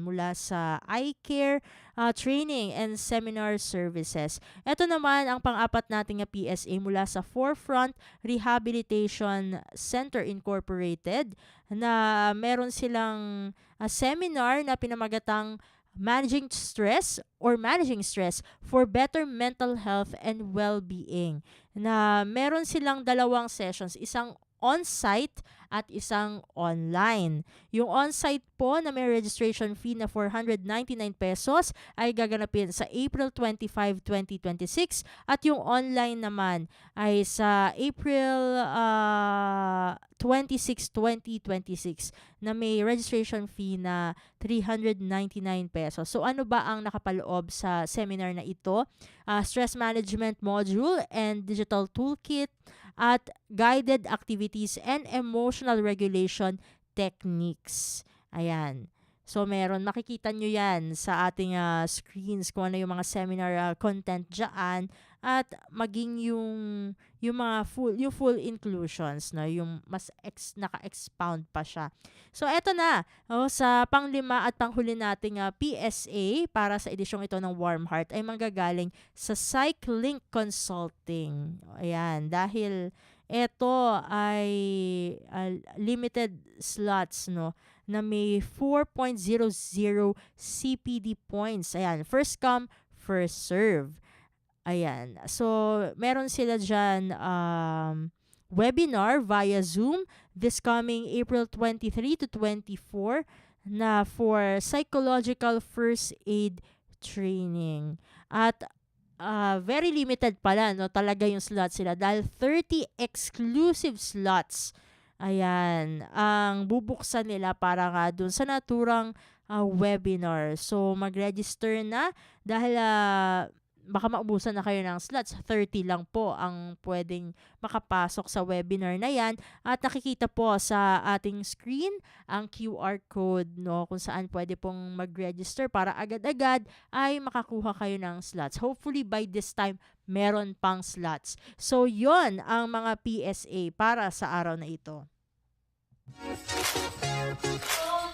mula sa eye care training and seminar services. Ito naman ang pang-apat nating PSA mula sa Forefront Rehabilitation Center Incorporated na meron silang seminar na pinamagatang Managing Stress for Better Mental Health and Well-Being, na meron silang dalawang sessions, isang on-site at isang online. Yung on-site po na may registration fee na 499 pesos ay gaganapin sa April 25, 2026, at yung online naman ay sa April 26, 2026 na may registration fee na 399 pesos. So, ano ba ang nakapaloob sa seminar na ito? Stress management module and digital toolkit at guided activities and emotional regulation techniques. Ayan. So, makikita nyo yan sa ating screens kung ano yung mga seminar content dyan. at maging yung mga full inclusions, no, yung mas naka-expound pa siya. So eto na, sa panglima at panghuli nating PSA para sa edisyong ito ng Warm Heart ay manggagaling sa PsychLink Consulting. Ayan, dahil ito ay limited slots, no, na may 4.00 CPD points. Ayan, first come, first serve. Ayan. So, meron sila dyan webinar via Zoom this coming April 23 to 24 na for psychological first aid training. At very limited pala, no, talaga yung slots sila dahil 30 exclusive slots, ayan, ang bubuksan nila para nga dun sa naturang webinar. So, mag-register na dahil baka maubusan na kayo ng slots. 30 lang po ang pwedeng makapasok sa webinar na yan. At nakikita po sa ating screen ang QR code, no, kung saan pwede pong mag-register para agad-agad ay makakuha kayo ng slots. Hopefully by this time, meron pang slots. So, yon ang mga PSA para sa araw na ito.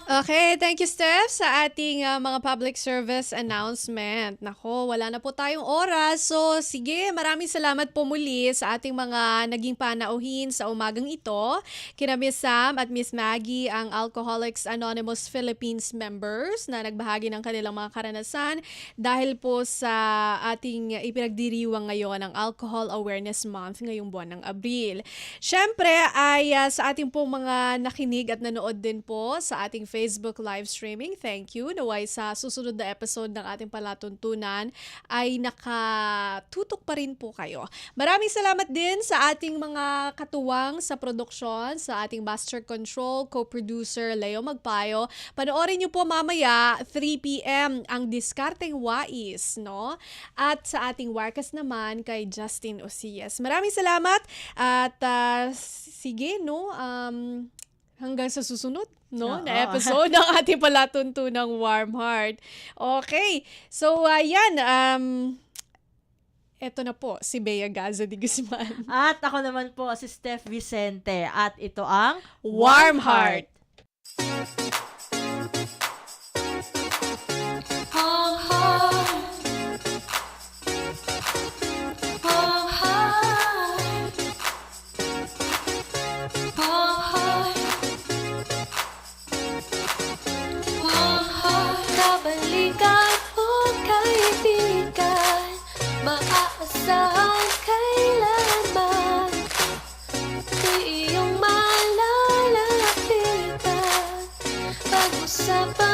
Okay, thank you, Steph, sa ating mga public service announcement. Nako, wala na po tayong oras. So, sige, maraming salamat po muli sa ating mga naging panauhin sa umagang ito. Kina Miss Sam at Miss Maggie, ang Alcoholics Anonymous Philippines members na nagbahagi ng kanilang mga karanasan dahil po sa ating ipinagdiriwang ngayon ng Alcohol Awareness Month ngayong buwan ng Abril. Siyempre, ay sa ating po mga nakinig at nanood din po sa ating Facebook live streaming. Thank you. Naway sa susunod na episode ng ating palatuntunan ay nakatutok pa rin po kayo. Maraming salamat din sa ating mga katuwang sa produksyon, sa ating master control, co-producer Leo Magpayo. Panoorin niyo po mamaya 3 p.m. ang Diskarteng Wais, no? At sa ating Warkas naman kay Justin Osias. Maraming salamat at sige, no? Hanggang sa susunod, no, na episode ng ating palatuntunang Warm Heart. Okay. So, yan. Eto na po, si Bea Gaza de Guzman. At ako naman po, si Steph Vicente. At ito ang Warm Heart. Kabalikan o kaibigan, maaasahan kailanman, di iyong malalapitan. Pag-usapan